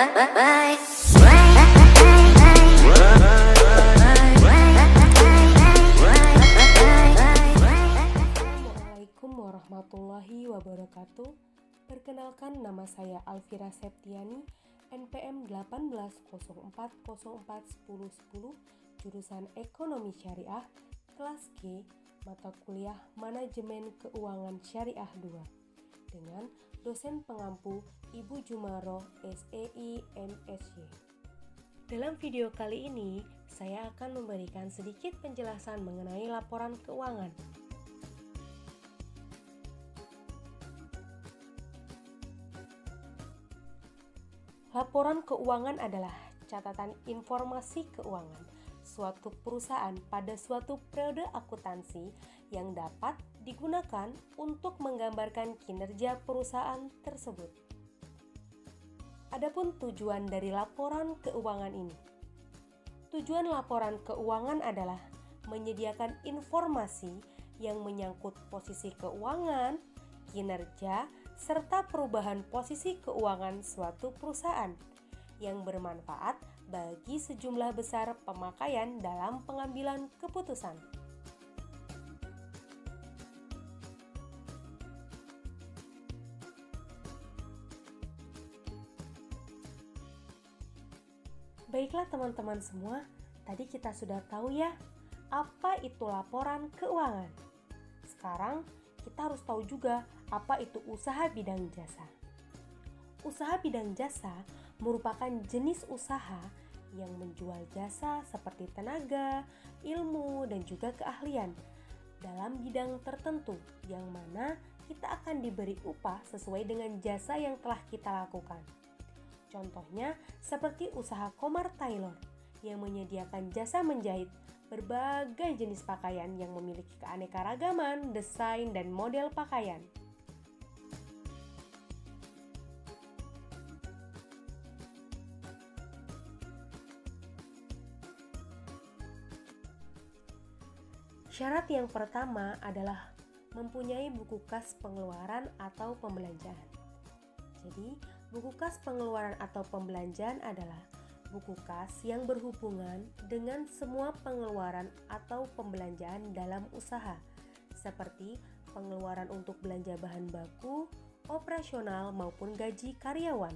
Assalamualaikum warahmatullahi wabarakatuh. Perkenalkan, nama saya Alfira Septiani, NPM 1804041010, jurusan Ekonomi Syariah, kelas G, mata kuliah Manajemen Keuangan Syariah 2, dengan dosen pengampu Ibu Jumaroh SEI MSy. Dalam video kali ini, saya akan memberikan sedikit penjelasan mengenai laporan keuangan. Laporan keuangan adalah catatan informasi keuangan suatu perusahaan pada suatu periode akuntansi yang dapat digunakan untuk menggambarkan kinerja perusahaan tersebut. Adapun tujuan dari laporan keuangan ini. Tujuan laporan keuangan adalah menyediakan informasi yang menyangkut posisi keuangan, kinerja, serta perubahan posisi keuangan suatu perusahaan yang bermanfaat bagi sejumlah besar pemakaian dalam pengambilan keputusan. Baiklah teman-teman semua, tadi kita sudah tahu ya, apa itu laporan keuangan. Sekarang kita harus tahu juga apa itu usaha bidang jasa. Usaha bidang jasa merupakan jenis usaha yang menjual jasa seperti tenaga, ilmu, dan juga keahlian dalam bidang tertentu yang mana kita akan diberi upah sesuai dengan jasa yang telah kita lakukan. Contohnya seperti usaha Komar Tailor yang menyediakan jasa menjahit berbagai jenis pakaian yang memiliki keanekaragaman, desain, dan model pakaian. Syarat yang pertama adalah mempunyai buku kas pengeluaran atau pembelanjaan. Jadi, buku kas pengeluaran atau pembelanjaan adalah buku kas yang berhubungan dengan semua pengeluaran atau pembelanjaan dalam usaha, seperti pengeluaran untuk belanja bahan baku, operasional maupun gaji karyawan.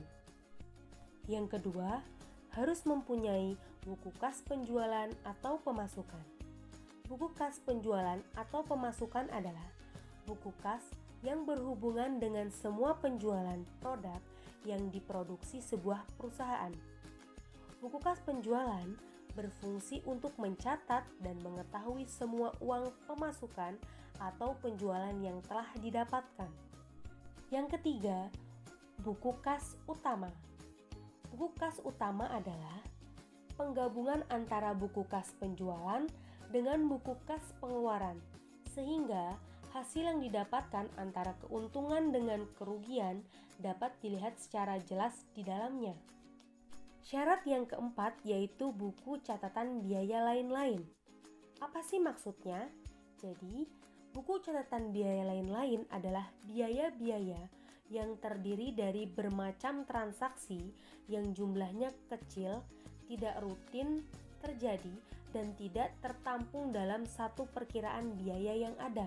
Yang kedua, harus mempunyai buku kas penjualan atau pemasukan. Buku kas penjualan atau pemasukan adalah buku kas yang berhubungan dengan semua penjualan produk yang diproduksi sebuah perusahaan. Buku kas penjualan berfungsi untuk mencatat dan mengetahui semua uang pemasukan atau penjualan yang telah didapatkan. Yang ketiga, buku kas utama. Buku kas utama adalah penggabungan antara buku kas penjualan dengan buku kas pengeluaran, sehingga hasil yang didapatkan antara keuntungan dengan kerugian dapat dilihat secara jelas di dalamnya. Syarat yang keempat yaitu buku catatan biaya lain-lain. Apa sih maksudnya? Jadi, buku catatan biaya lain-lain adalah biaya-biaya yang terdiri dari bermacam transaksi yang jumlahnya kecil, tidak rutin terjadi, dan tidak tertampung dalam satu perkiraan biaya yang ada.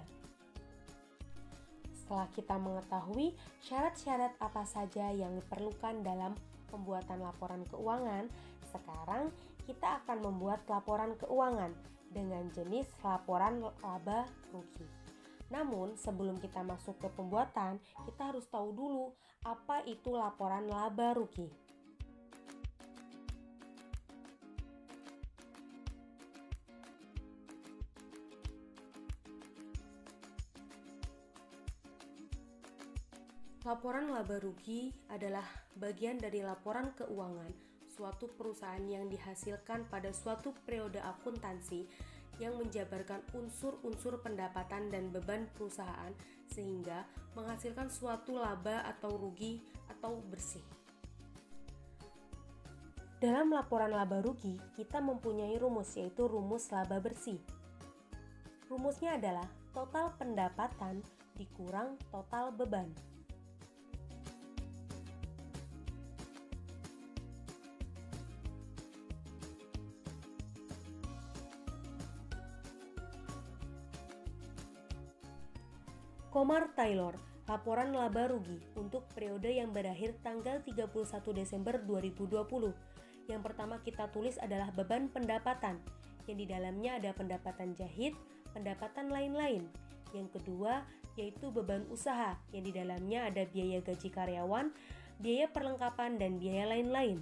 Setelah kita mengetahui syarat-syarat apa saja yang diperlukan dalam pembuatan laporan keuangan, sekarang kita akan membuat laporan keuangan dengan jenis laporan laba rugi. Namun, sebelum kita masuk ke pembuatan, kita harus tahu dulu apa itu laporan laba rugi. Laporan laba rugi adalah bagian dari laporan keuangan suatu perusahaan yang dihasilkan pada suatu periode akuntansi yang menjabarkan unsur-unsur pendapatan dan beban perusahaan sehingga menghasilkan suatu laba atau rugi atau bersih. Dalam laporan laba rugi, kita mempunyai rumus yaitu rumus laba bersih. Rumusnya adalah total pendapatan dikurang total beban. Komar Taylor, laporan laba rugi untuk periode yang berakhir tanggal 31 Desember 2020. Yang pertama kita tulis adalah beban pendapatan, yang di dalamnya ada pendapatan jahit, pendapatan lain-lain. Yang kedua yaitu beban usaha, yang di dalamnya ada biaya gaji karyawan, biaya perlengkapan, dan biaya lain-lain.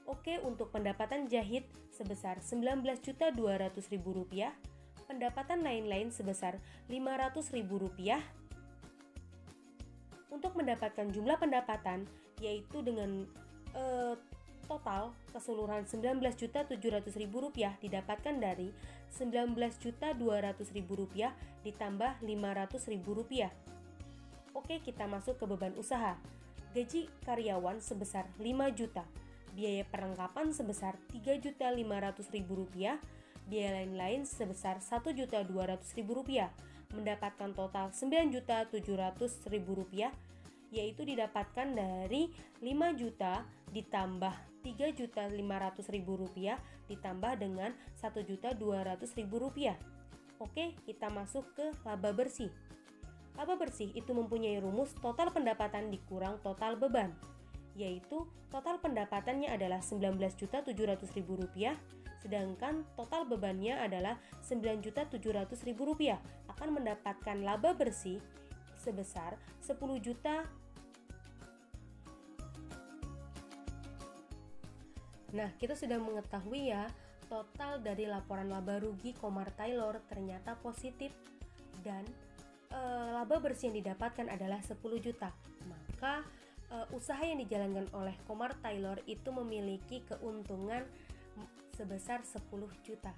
Oke, untuk pendapatan jahit sebesar Rp19.200.000, pendapatan lain-lain sebesar Rp500.000. Untuk mendapatkan jumlah pendapatan, yaitu dengan total keseluruhan Rp19.700.000 didapatkan dari Rp19.200.000 ditambah Rp500.000. Oke, kita masuk ke beban usaha. Gaji karyawan sebesar 5 juta. Biaya perlengkapan sebesar Rp3.500.000, biaya lain-lain sebesar Rp1.200.000, mendapatkan total Rp9.700.000, yaitu didapatkan dari 5 juta ditambah Rp3.500.000 ditambah dengan Rp1.200.000. Oke, kita masuk ke laba bersih. Laba bersih itu mempunyai rumus total pendapatan dikurang total beban, yaitu total pendapatannya adalah Rp19.700.000, sedangkan total bebannya adalah Rp9.700.000, akan mendapatkan laba bersih sebesar 10 juta. Nah, kita sudah mengetahui ya, total dari laporan laba rugi Komar Taylor ternyata positif dan laba bersih yang didapatkan adalah 10 juta. Maka usaha yang dijalankan oleh Komar Taylor itu memiliki keuntungan sebesar 10 juta.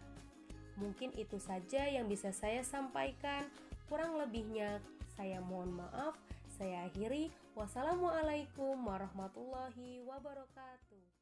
Mungkin itu saja yang bisa saya sampaikan. Kurang lebihnya saya mohon maaf. Saya akhiri. Wassalamualaikum warahmatullahi wabarakatuh.